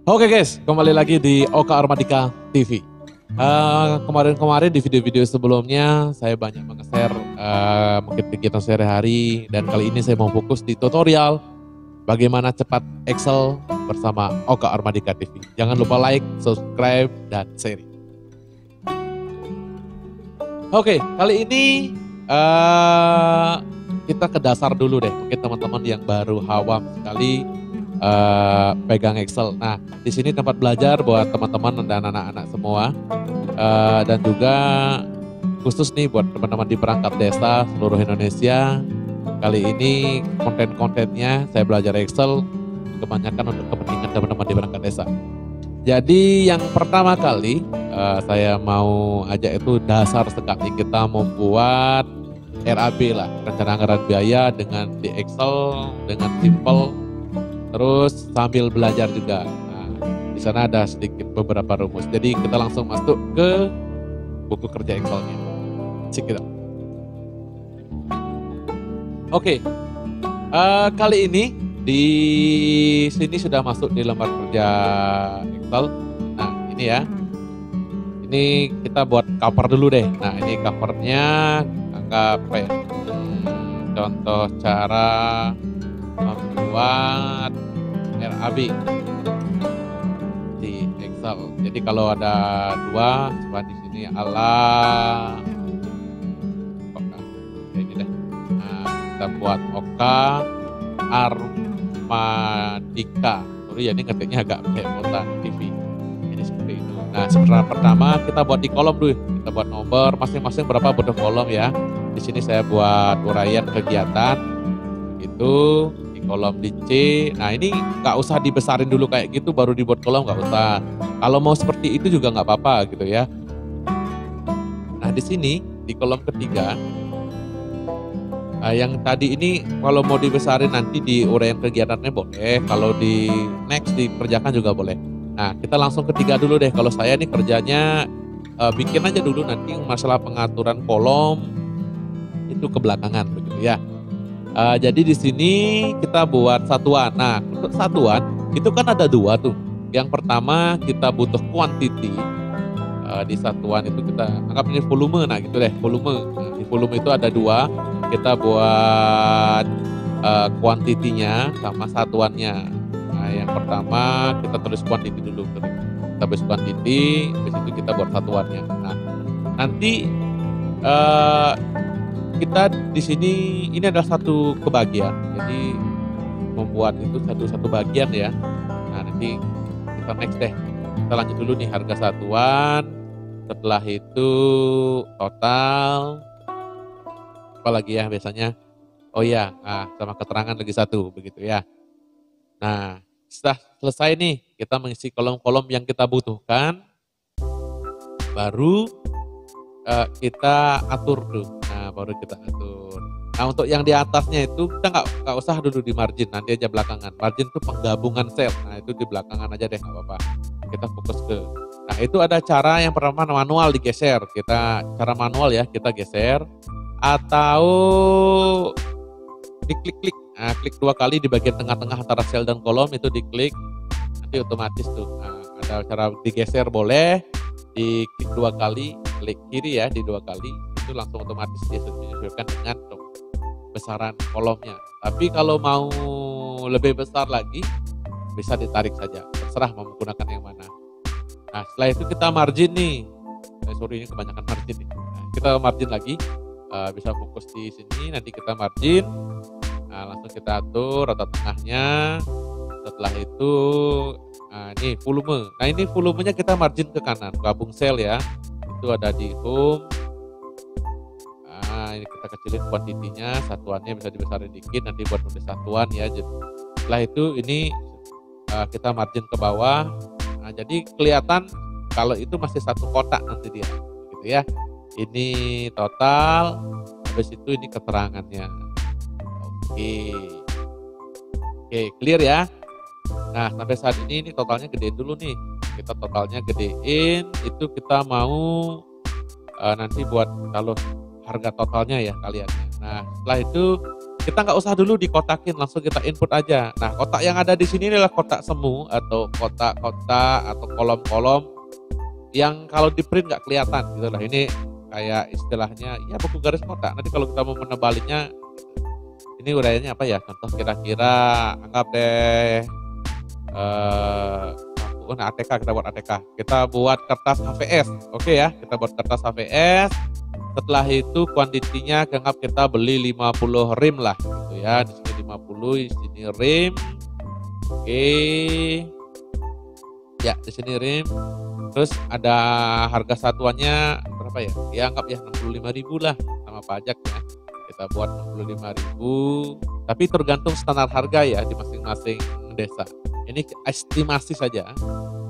Oke guys, kembali lagi di Oka Armadika TV. Kemarin-kemarin di video-video sebelumnya saya banyak meng-share mungkin kegiatan sehari-hari, dan kali ini saya mau fokus di tutorial bagaimana cepat Excel bersama Oka Armadika TV. Jangan lupa like, subscribe, dan share. Oke, kali ini kita ke dasar dulu deh. Mungkin teman-teman yang baru awam sekali pegang Excel. Nah, di sini tempat belajar buat teman-teman dan anak-anak semua, dan juga khusus nih buat teman-teman di perangkat desa seluruh Indonesia. Kali ini konten-kontennya saya belajar Excel kebanyakan untuk kepentingan teman-teman di perangkat desa. Jadi yang pertama kali saya mau ajak itu dasar sekali, kita membuat RAB lah, rencana anggaran biaya dengan di Excel dengan simple. Terus sambil belajar juga. Nah, di sana ada sedikit beberapa rumus. Jadi kita langsung masuk ke buku kerja Excel-nya. Cek kita. Oke. Kali ini di sini sudah masuk di lembar kerja Excel. Nah, ini ya. Ini kita buat cover dulu deh. Nah, ini covernya anggap apa ya? Contoh cara membuat RAB di Excel. Jadi kalau ada dua, coba di sini ini deh. Nah, kita buat Oka Armadika. Sorry ya, ini ngetiknya agak belepotan TV. Jadi seperti itu. Nah, sebenarnya pertama kita buat di kolom dulu. Kita buat nomor masing-masing berapa bentuk kolom ya. Di sini saya buat uraian kegiatan. Itu di kolom di C. Nah, ini nggak usah dibesarin dulu kayak gitu baru dibuat kolom, nggak usah. Kalau mau seperti itu juga nggak apa-apa gitu ya. Nah, di sini di kolom ketiga, yang tadi ini kalau mau dibesarin nanti di uraian kegiatannya boleh, kalau di next dikerjakan juga boleh. Nah, kita langsung ketiga dulu deh. Kalau saya nih kerjanya bikin aja dulu, nanti masalah pengaturan kolom itu kebelakangan begitu ya. Jadi di sini kita buat satuan. Nah, untuk satuan itu kan ada dua tuh. Yang pertama kita butuh quantity. Di satuan itu kita anggap ini volume. Nah, gitu deh, volume. Nah, di volume itu ada dua. Kita buat quantity-nya sama satuannya. Nah, yang pertama kita tulis quantity dulu. Kita tulis quantity, habis itu kita buat satuannya. Nah, nanti kita di sini ini adalah satu kebagian, jadi membuat itu satu bagian ya. Nah, nanti kita next deh, kita lanjut dulu nih harga satuan, setelah itu total, apalagi ya biasanya, oh ya, nah, sama keterangan lagi satu begitu ya. Nah, setelah selesai nih kita mengisi kolom-kolom yang kita butuhkan, baru kita atur tuh. Baru kita atur. Nah, untuk yang di atasnya itu kita nggak usah dulu di margin, nanti aja belakangan. Margin itu penggabungan sel. Nah, itu di belakangan aja deh, nggak apa-apa. Kita fokus ke. Nah, itu ada cara yang pertama manual digeser. Kita cara manual ya, kita geser atau diklik-klik. Nah, klik dua kali di bagian tengah-tengah antara sel dan kolom itu diklik. Nanti otomatis tuh. Nah, ada cara digeser boleh, diklik dua kali, klik kiri ya di dua kali. Itu langsung otomatis dia menyesuaikan dengan besaran kolomnya. Tapi kalau mau lebih besar lagi bisa ditarik saja, terserah mau menggunakan yang mana. Nah, setelah itu kita margin nih. Sorry, ini kebanyakan margin nih. Nah, kita margin lagi, bisa fokus di sini. Nanti kita margin. Nah, langsung kita atur rata tengahnya. Setelah itu ini volume. Nah, ini volumenya kita margin ke kanan, gabung sel ya. Itu ada di home. Nah, ini kita kecilin kuantitinya, satuannya bisa dibesarin dikit, nanti buat nulis satuan ya. Setelah itu ini kita margin ke bawah. Nah, jadi kelihatan kalau itu masih satu kotak nanti dia, gitu ya. Ini total, habis itu ini keterangannya. Oke, clear ya. Nah, sampai saat ini totalnya gedein dulu nih. Kita totalnya gedein, itu kita mau nanti buat kalau harga totalnya ya kalian. Nah, setelah itu kita nggak usah dulu dikotakin, langsung kita input aja. Nah, kotak yang ada di sini adalah kotak semu atau kotak-kotak atau kolom-kolom yang kalau di print nggak kelihatan gitu lah. Ini kayak istilahnya ya buku garis kotak. Nanti kalau kita mau menebalinya, ini uraiannya apa ya? Contoh kira-kira anggap deh ATK, kita buat ATK. Kita buat kertas HVS. Oke ya, kita buat kertas HVS. Setelah itu kuantitinya anggap kita beli 50 rim lah gitu ya. Di sini 50, di sini rim. Oke. Ya, di sini rim. Terus ada harga satuannya berapa ya? Ya anggap ya 65.000 lah sama pajaknya. Kita buat 65.000. Tapi tergantung standar harga ya di masing-masing desa. Ini estimasi saja.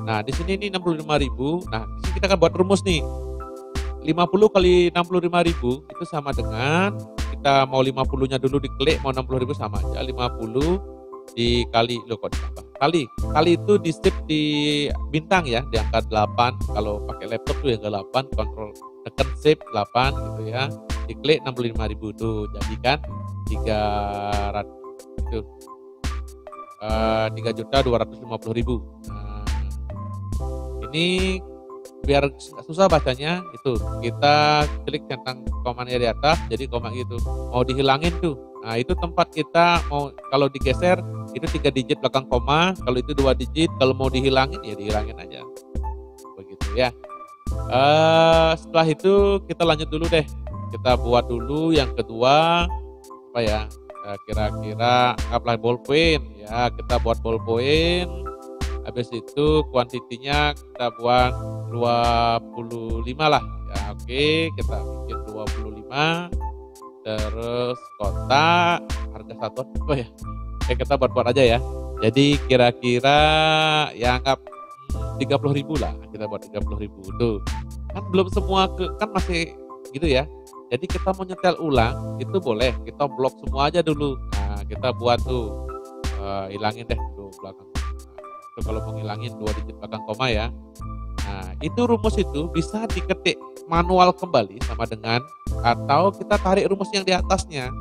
Nah, di sini ini 65.000. Nah, di sini kita akan buat rumus nih. 50 kali 65.000 itu sama dengan, kita mau 50-nya dulu diklik, mau 60.000 sama aja. 50 dikali, loh kok ditambah? Kali itu di shift di bintang ya, di angka 8. Kalau pakai laptop tuh ya ke 8, kontrol tekan shift 8 gitu ya. Diklik 65.000 tuh, jadi kan 300 itu 3.250.000. Nah, ini biar nggak susah bacanya, itu kita klik centang komanya di atas, jadi koma gitu. Mau dihilangin tuh, nah itu tempat kita mau, kalau digeser itu 3 digit belakang koma, kalau itu 2 digit, kalau mau dihilangin ya dihilangin aja, begitu ya. Setelah itu kita lanjut dulu deh, kita buat dulu yang kedua apa ya, kira-kira anggaplah ballpoint ya, kita buat ballpoint. Habis itu kuantitinya kita buat 25 lah ya. Oke, kita bikin 25. Terus kotak harga satuan apa ya? Oke, kita buat aja ya. Jadi kira-kira ya anggap 30.000 lah, kita buat 30.000 tuh. Kan belum semua kan masih gitu ya. Jadi kita mau nyetel ulang itu boleh, kita blok semua aja dulu. Nah, kita buat tuh hilangin deh dulu belakang. Kalau mau ngilangin 2 digit belakang koma ya. Nah, itu rumus itu bisa diketik manual kembali sama dengan, atau kita tarik rumus yang di atasnya.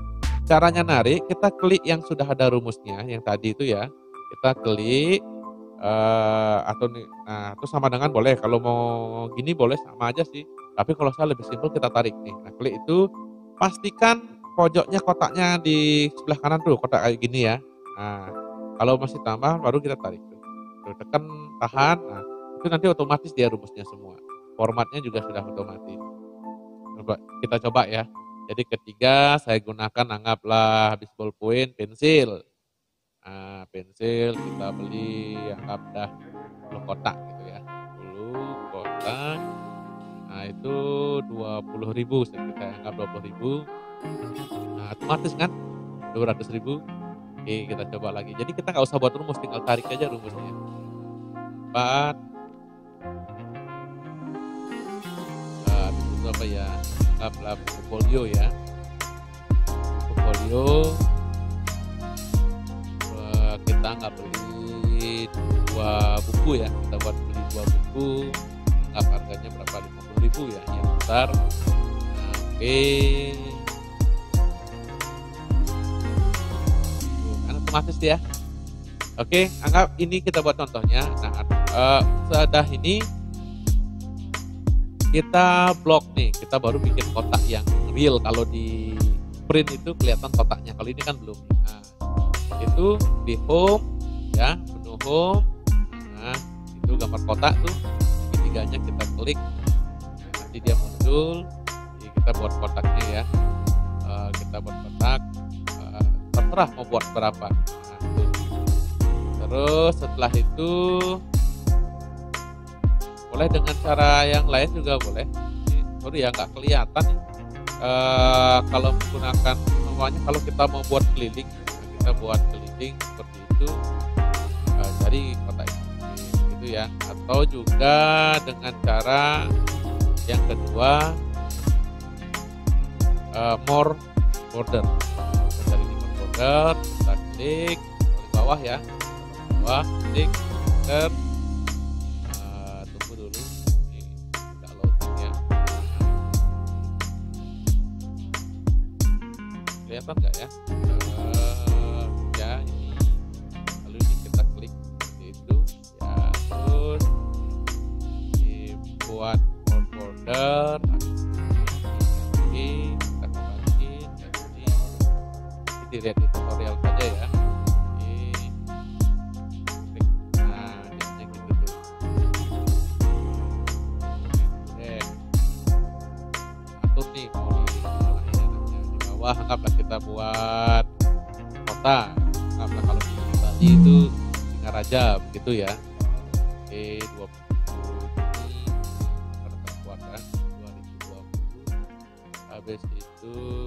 Caranya narik, kita klik yang sudah ada rumusnya, yang tadi itu ya. Kita klik atau nah, itu sama dengan boleh. Kalau mau gini boleh sama aja sih. Tapi kalau saya lebih simpel, kita tarik nih. Nah, klik itu pastikan pojoknya kotaknya di sebelah kanan tuh, kotak kayak gini ya. Nah, kalau masih tambah baru kita tarik tuh. Tekan tahan, nah itu nanti otomatis dia rumusnya semua, formatnya juga sudah otomatis. Kita coba ya. Jadi ketiga saya gunakan anggaplah habis ballpoint pensil. Nah, pensil kita beli anggap dah 10 kotak gitu ya, 10 kotak. Nah itu 20.000, kita anggap 20.000. Nah otomatis kan 200.000. Oke, kita coba lagi. Jadi kita nggak usah buat rumus, tinggal tarik aja rumusnya. 4. Habis itu apa ya? Anggaplah buku folio ya. Buku folio. Kita nggak beli 2 buku ya. Kita buat beli 2 buku. Anggap harganya berapa? 50.000 ya, yang besar. Nah, oke. Kan otomatis ya. Oke, anggap ini kita buat contohnya. Nah, setelah ini kita blok nih, kita baru bikin kotak yang real. Kalau di print itu kelihatan kotaknya, kalau ini kan belum. Nah, itu di home ya, menu home. Nah, itu gambar kotak tuh, segitiganya kita klik. Nah, nanti dia muncul. Jadi kita buat kotaknya ya. Kita buat kotak, terserah mau buat berapa. Nah, itu. Terus setelah itu boleh dengan cara yang lain juga boleh. Sorry ya nggak kelihatan. Kalau menggunakan semuanya, kalau kita mau buat keliling, kita buat keliling seperti itu. Jadi kotak itu ya. Atau juga dengan cara yang kedua, more border. Kita cari di more border, kita klik di bawah ya. Klik enter, tunggu dulu ini tidak loading ya. Kelihatan kelihatan nggak ya? Ya ini, lalu ini kita klik seperti itu ya, terus dibuat folder. Oke, kita kembaliin dan ini dilihat di tutorial saja ya. Anggaplah kita buat kota, anggaplah kalau di Bali itu Singaraja begitu ya. Oke, 20 ini kita buat kan 2020. Habis itu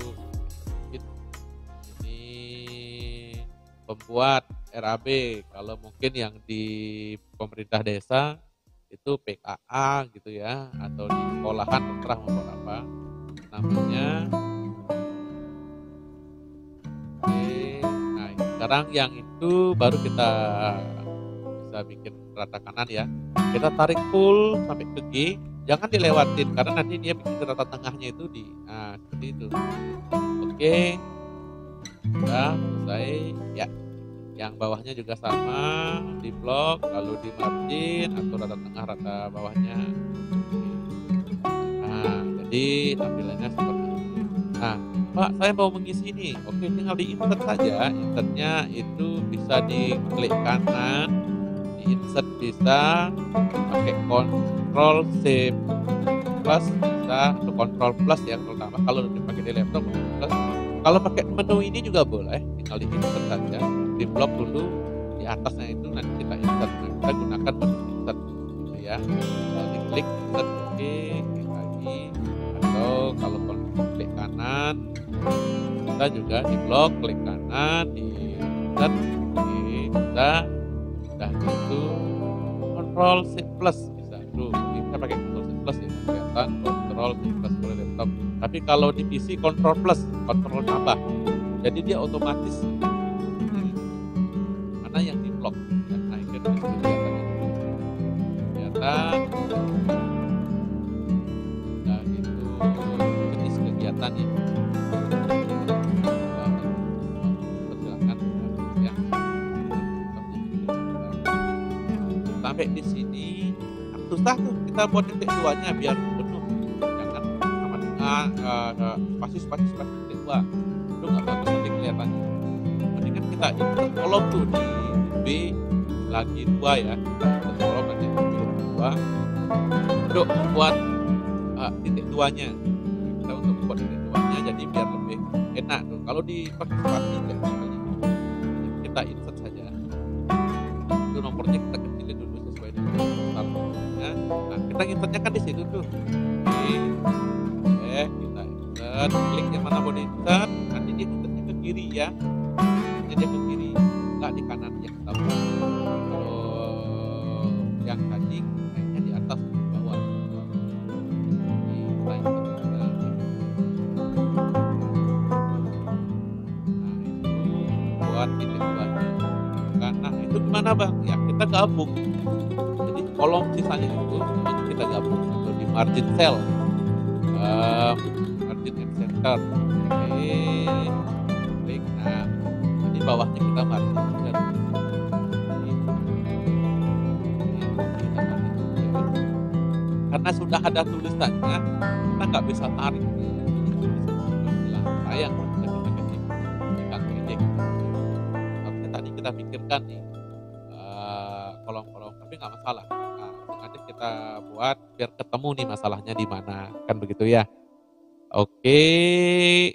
ini pembuat RAB, kalau mungkin yang di pemerintah desa itu PKA gitu ya, atau di sekolahan terserah mau apa namanya. Sekarang yang itu baru kita bisa bikin rata kanan ya. Kita tarik full sampai ke G, jangan dilewatin karena nanti dia bikin rata tengahnya itu di, nah seperti itu. Oke, sudah selesai ya. Yang bawahnya juga sama, di blok lalu di margin atau rata tengah rata bawahnya. Nah, jadi tampilannya seperti ini. Nah, Pak, saya mau mengisi ini. Oke, tinggal di insert saja. Insertnya itu bisa diklik kanan, di insert bisa pakai Ctrl C plus, bisa atau Ctrl plus ya terutama kalau dipakai di laptop plus. Kalau pakai menu ini juga boleh, tinggal di insert saja, di blok dulu di atasnya itu nanti kita insert. Nah, kita gunakan menu insert gitu ya. Kalau diklik insert, oke, klik lagi. Atau kalau klik kanan kita juga di blok klik kanan di insert, bisa udah gitu Ctrl C plus bisa dulu, kita pakai Ctrl C plus ya kelihatan Ctrl C plus kalau laptop, tapi kalau di PC Ctrl plus, Ctrl tambah, jadi dia otomatis mana yang di blok dan akhirnya kelihatan udah gitu jenis kegiatan ya. Sampai di sini susah tuh kita buat titik duanya biar penuh, jangan sama dengan spasi titik dua itu nggak bagus nanti kelihatannya. Mendingan kita insert kolom tuh di B lagi 2 ya, kita kolom nanti dua untuk membuat titik duanya. Kita untuk membuat titik duanya jadi biar lebih enak tuh. Kalau di pakai spasi nggak sekali, kita insert saja. Itu nomornya kita kecilin dulu sesuai dengan besarnya. Nah, kita insertnya kan di situ tuh. Oke, kita insert, klik yang mana mau di insert, nanti dia insertnya ke kiri ya. Nanti dia ke kiri, nggak di kanan yang kita buat. Kalau yang tadi kayaknya di atas di bawah. Ini kita insert juga. Nah, itu buat titik duanya. Nah, itu gimana Bang? Ya kita gabung. Jadi kolom sisanya itu ini kita gabung atau di margin cell, margin and center. Oke, klik. Nah, ini bawahnya kita margin juga. Karena sudah ada tulisannya, kita nggak bisa tarik. Sayang kita ketik ini. Harusnya tadi kita pikirkan nih kolom-kolom, tapi nggak masalah. Nah, sengaja kita buat biar ketemu nih masalahnya di mana, kan begitu ya. Oke,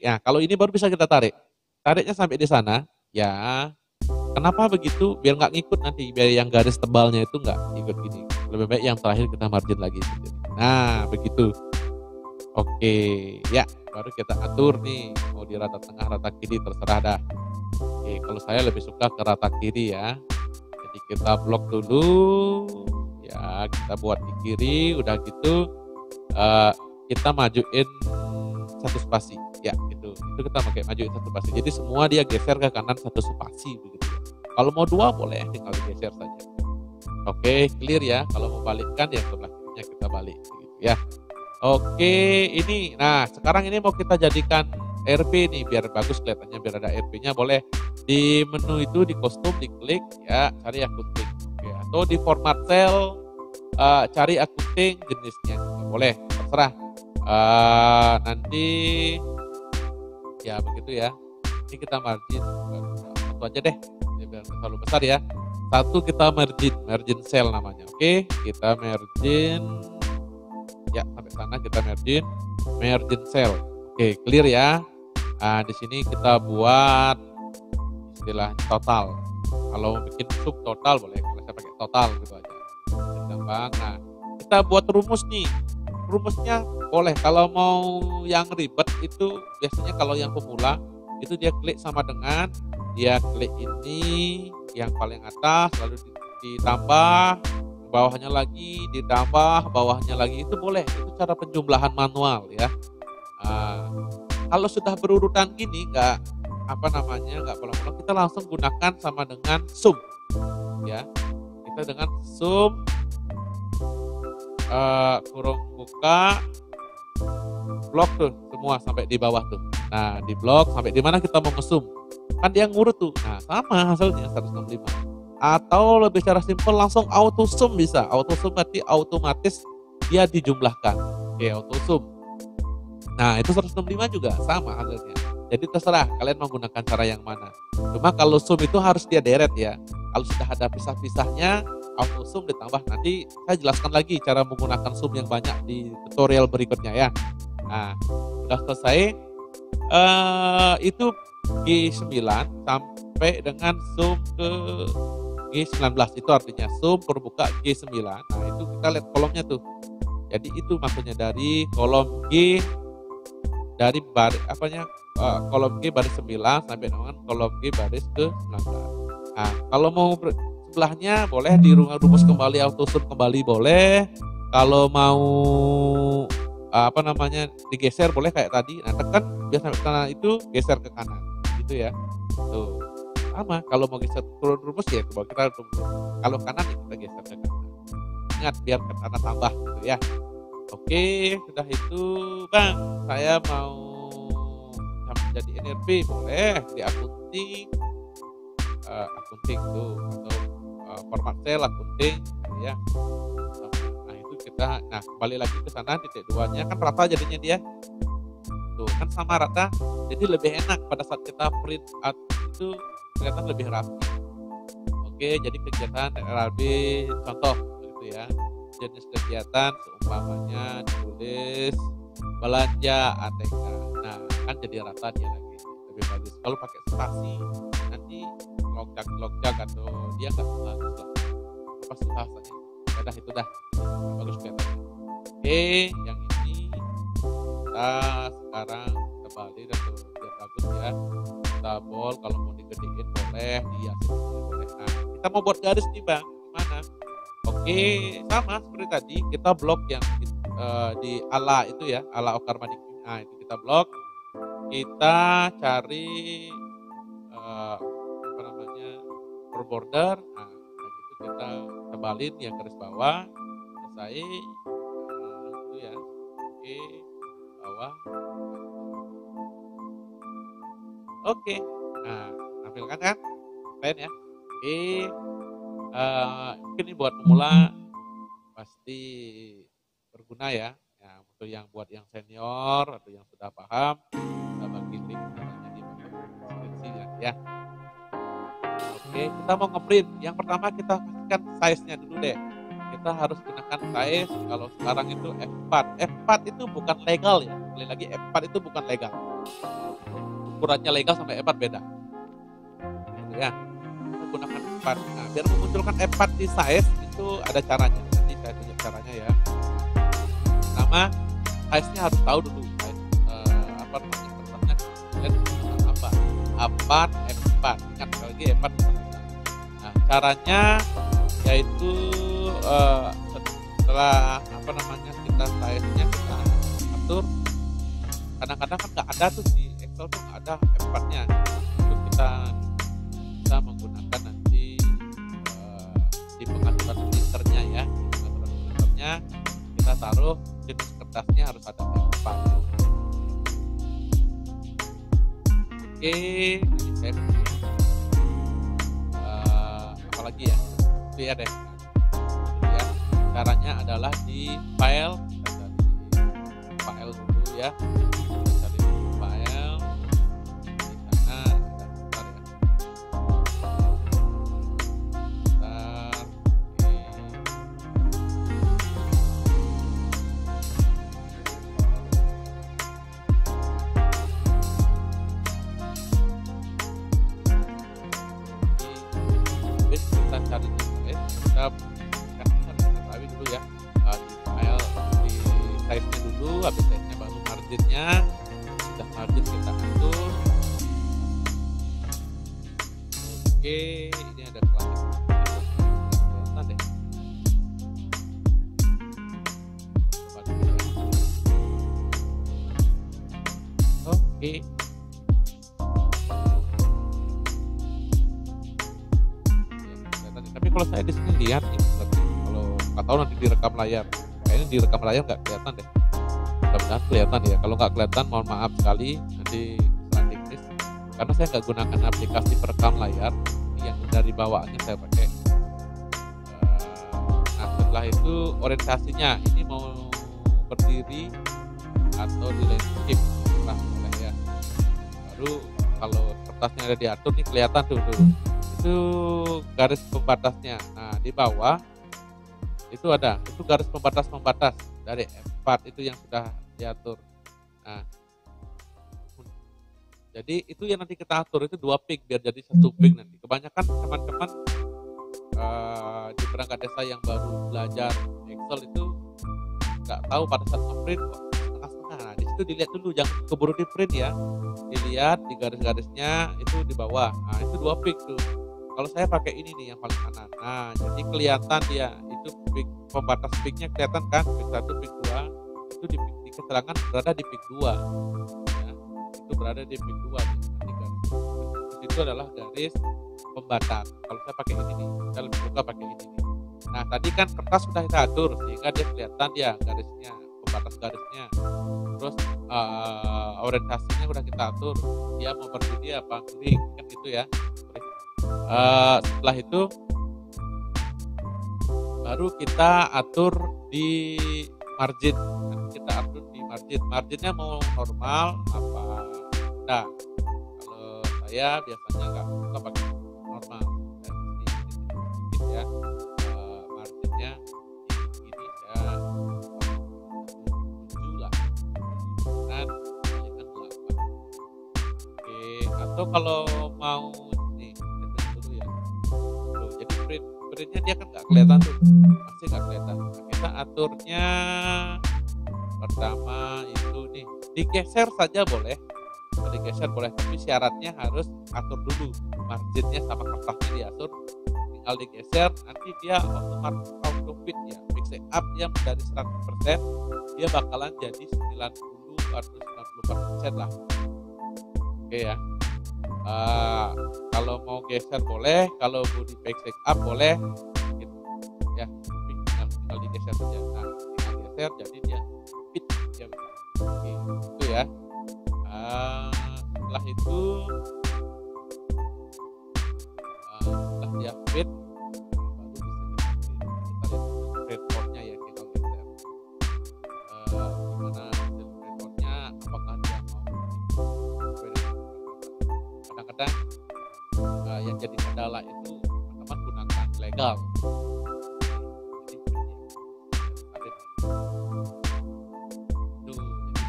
ya kalau ini baru bisa kita tarik. Tariknya sampai di sana, ya. Kenapa begitu? Biar nggak ngikut nanti, biar yang garis tebalnya itu nggak ikut gini. Lebih baik yang terakhir kita margin lagi. Nah, begitu. Oke, ya baru kita atur nih, mau di rata tengah, rata kiri, terserah dah. Oke, kalau saya lebih suka ke rata kiri ya. Jadi kita blok dulu, ya kita buat di kiri, udah gitu kita majuin satu spasi, ya gitu. Itu kita pakai majuin satu spasi. Jadi semua dia geser ke kanan satu spasi begitu. Kalau mau 2 boleh, tinggal digeser saja. Oke, clear ya. Kalau mau balikkan ya sebelah kirinya kita balik, gitu ya. Oke, ini, nah sekarang ini mau kita jadikan ARP nih biar bagus kelihatannya, biar ada ARP-nya boleh di menu itu di kostum diklik ya, cari akunting. Oke, atau di format cell cari akunting jenisnya boleh, terserah. Nanti ya begitu ya. Ini kita margin satu aja deh, biar nggak terlalu besar ya. Satu kita margin cell namanya. Oke, kita margin ya sampai sana kita margin cell. Oke, clear ya. Di sini kita buat istilah total. Kalau bikin sub total boleh, kalau saya pakai total gitu aja. Gampang. Nah, kita buat rumus nih. Rumusnya boleh, kalau mau yang ribet itu biasanya kalau yang pemula itu dia klik sama dengan dia klik ini yang paling atas lalu ditambah bawahnya lagi, ditambah bawahnya lagi, itu boleh. Itu cara penjumlahan manual ya. Kalau sudah berurutan gini nggak bolong-bolong, kita langsung gunakan sama dengan sum ya. Kita dengan sum kurung buka blok tuh semua sampai di bawah tuh. Nah, di blok sampai di mana kita mau ngesum. Kan dia ngurut tuh. Nah, sama hasilnya 165. Atau lebih cara simpel langsung auto sum bisa. Auto sum berarti otomatis dia dijumlahkan. Oke, auto sum. Nah, itu 165 juga sama hasilnya. Jadi terserah kalian menggunakan cara yang mana. Cuma kalau sum itu harus dia deret ya. Kalau sudah ada pisah-pisahnya, auto sum ditambah. Nanti saya jelaskan lagi cara menggunakan sum yang banyak di tutorial berikutnya ya. Nah, sudah selesai. Itu G9 sampai dengan sum ke G19. Itu artinya sum perbuka G9. Nah, itu kita lihat kolomnya tuh. Jadi itu maksudnya dari kolom G dari kolom G baris 9 sampai dengan kolom G baris ke 19. Nah, kalau mau sebelahnya boleh rumus kembali, auto sum kembali boleh. Kalau mau digeser boleh kayak tadi. Nah, tekan biar sampai kanan itu geser ke kanan gitu ya. Tuh. Sama kalau mau geser turun rumus ya kita kalau kanan ya kita geser ke kanan. Ingat biar ke kanan tambah gitu ya. Oke, sudah itu Bang, saya mau jadi NRP boleh di akunting tuh atau format cell akunting ya. Nah, itu kita kembali lagi ke sana titik 2-nya kan rata jadinya dia. Tuh, kan sama rata. Jadi lebih enak pada saat kita print out itu kelihatan lebih rapi. Oke, jadi kegiatan RLB contoh gitu ya. Jenis kegiatan seumpamanya ditulis belanja ATK. Nah, kan jadi rata dia lagi lebih bagus. Kalau pakai spasi nanti logjak atau dia nggak bagus lah. Apa sih bahasanya? Udah itu dah bagus kelihatan. Oke, yang ini kita sekarang tebalin atau biar bagus ya. Kita kalau mau digedein boleh, dihiasin boleh. Nah, kita mau buat garis nih Bang, gimana? Oke, sama seperti tadi kita blok yang di ala itu ya, ala Ocar Manik. Nah, itu kita blok. Kita cari per border. Nah, itu kita tebalin yang garis bawah. Selesai. Itu ya. Oke, bawah. Oke. Nah, tampilkan kan? Keren ya. Oke. Mungkin ini buat pemula pasti berguna ya. Untuk yang buat yang senior atau yang sudah paham, kita bagi link caranya di deskripsi ya. Oke, kita mau ngeprint. Yang pertama kita pastikan size-nya dulu deh. Kita harus gunakan size kalau sekarang itu F4. F4 itu bukan legal ya. Sekali lagi F4 itu bukan legal. Ukurannya legal sampai F4 beda. Gitu ya. Gunakan F4. Nah, biar memunculkan F4 di size itu ada caranya. Nanti saya tunjuk caranya ya. Pertama, size-nya harus tahu dulu. Size, pertama apa? F4. Ingat sekali lagi F4. Nah, caranya yaitu setelah kita size-nya kita atur. Kadang-kadang kan nggak ada tuh di Excel tuh nggak ada F4-nya. Itu kita menggunakan nanti di pengaturan printernya ya. Pengaturan printernya kita taruh jenis kertasnya harus ada F4. Oke, ini saya apalagi ya? Itu ya deh. Ya, caranya adalah di file, kita cari file dulu ya. Kita cari file di sana ada bentar ya. Bentar. Oke. Kita cari kita ketahui dulu ya, di file di size-nya dulu, habis size-nya baru margin-nya. Sudah margin kita atur. Oke, ini ada kelas kelihatan deh. Coba dulu ya. Oke. Tapi kalau saya di sini lihat nih, kalau nggak tahu nanti direkam layar, kayaknya direkam layar nggak kelihatan deh. Mudah-mudahan kelihatan ya. Kalau nggak kelihatan, mohon maaf sekali. Nanti kesalahan teknis. Karena saya nggak gunakan aplikasi perekam layar yang dari bawaannya saya pakai. Nah setelah itu orientasinya ini mau berdiri atau di landscape lah boleh ya. Baru kalau kertasnya ada diatur nih kelihatan tuh. Itu garis pembatasnya. Nah di bawah itu ada, itu garis pembatas dari F4 itu yang sudah diatur. Nah jadi itu yang nanti kita atur itu 2 pik biar jadi 1 pik nanti. Kebanyakan teman-teman di perangkat desa yang baru belajar Excel itu nggak tahu pada saat nge-print kok setengah-setengah. Nah di situ dilihat dulu, jangan keburu di print ya. Dilihat di garis-garisnya itu di bawah. Nah itu 2 pik tuh. Kalau saya pakai ini nih yang paling kanan. Nah, jadi kelihatan dia itu pik, pembatas piknya kelihatan kan, pik 1, pik 2 itu di keterangan berada di pik 2. Ya, itu berada di pik 2 nanti garis. Itu adalah garis pembatas. Kalau saya pakai ini nih, saya lebih suka pakai ini nih. Nah, tadi kan kertas sudah kita atur sehingga dia kelihatan ya garisnya, pembatas garisnya. Terus orientasinya sudah kita atur. Dia mau berdiri apa miring kan gitu ya. Setelah itu baru kita atur di margin. Kita atur di marginnya mau normal apa nah kalau saya biasanya nggak suka pakai normal sedikit ya. Marginnya ini saya 7 lah dan kalikan 8. Oke, atau kalau mau printnya dia kan nggak kelihatan tuh, masih nggak kelihatan. Nah, kita aturnya pertama itu nih digeser saja boleh, digeser boleh, tapi syaratnya harus atur dulu marginnya sama kertasnya diatur, tinggal digeser nanti dia auto fit ya, mix up yang dari 100% dia bakalan jadi 90 atau 94% lah. Oke ya. Kalau mau geser boleh, kalau mau di back up boleh, gitu. Ya, tinggal digeser saja. Nah, tinggal geser jadi dia fit ya. Oke, itu ya. Setelah itu, setelah dia fit, baru bisa kita lihat reportnya ya, kita geser. Gimana hasil reportnya? Apakah dia mau kadang-kadang yang jadi kendala itu teman-teman gunakan legal.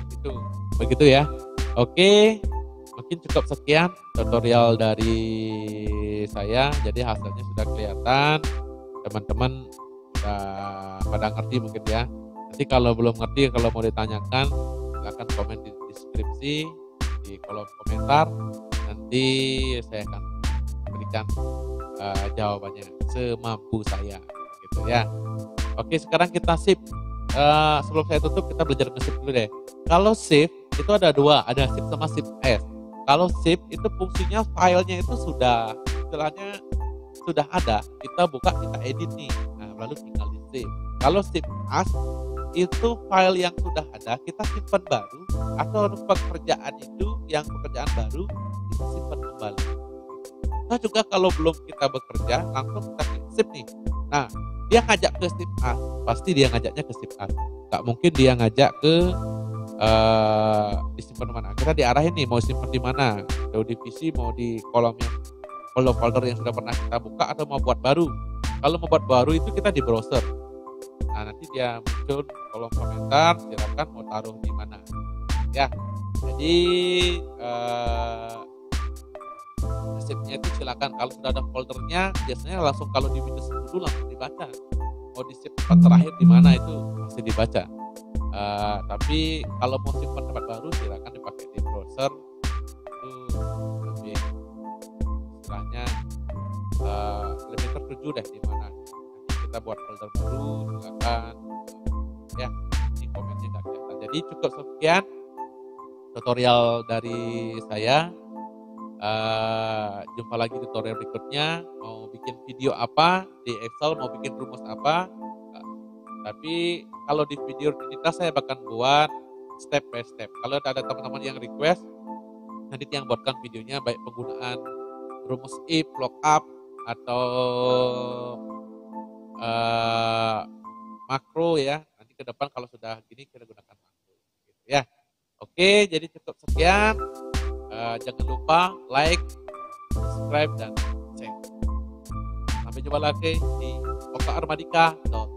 Itu begitu ya. Oke, mungkin cukup sekian tutorial dari saya. Jadi hasilnya sudah kelihatan, teman-teman sudah pada ngerti mungkin ya. Nanti kalau belum ngerti, kalau mau ditanyakan silakan komen di deskripsi, di kolom komentar. Nanti saya akan berikan jawabannya semampu saya gitu ya. Oke, sekarang kita save. Sebelum saya tutup kita belajar nge-save dulu deh. Kalau save itu ada 2, ada save sama save as. Kalau save itu fungsinya filenya itu sudah istilahnya sudah ada, kita buka, kita edit nih. Nah, lalu tinggal di save. Kalau save as itu file yang sudah ada kita simpan baru, atau pekerjaan itu yang pekerjaan baru simpan kembali. Nah juga kalau belum kita bekerja, langsung kita klik sip nih. Nah, dia ngajak ke sip A, pasti dia ngajaknya ke sip A. Nggak mungkin dia ngajak ke disimpan mana. Kita diarahin nih mau simpan di mana. Mau divisi, mau di kolom yang folder yang sudah pernah kita buka atau mau buat baru. Kalau mau buat baru itu kita di browser. Nah, nanti dia muncul kolom komentar, silakan mau taruh di mana. Ya. Jadi resepnya itu silakan, kalau sudah ada foldernya biasanya langsung kalau di Windows dulu langsung dibaca. Mau di save tempat terakhir di mana itu masih dibaca. Tapi kalau mau simpan tempat baru silakan dipakai di browser, itu lebih istilahnya lebih tertuju deh di mana. Nanti kita buat folder baru silakan. Ya, ini komennya nggak kelihatan. Jadi cukup sekian tutorial dari saya. Jumpa lagi tutorial berikutnya. Mau bikin video apa di Excel, mau bikin rumus apa, tapi kalau di video rutinitas saya bahkan buat step by step. Kalau ada teman-teman yang request, nanti yang buatkan videonya baik penggunaan rumus if, lookup, atau makro ya. Nanti ke depan kalau sudah gini kita gunakan makro gitu ya. Oke, jadi cukup sekian. Jangan lupa like, subscribe, dan share. Sampai jumpa lagi di okaarmadika.com.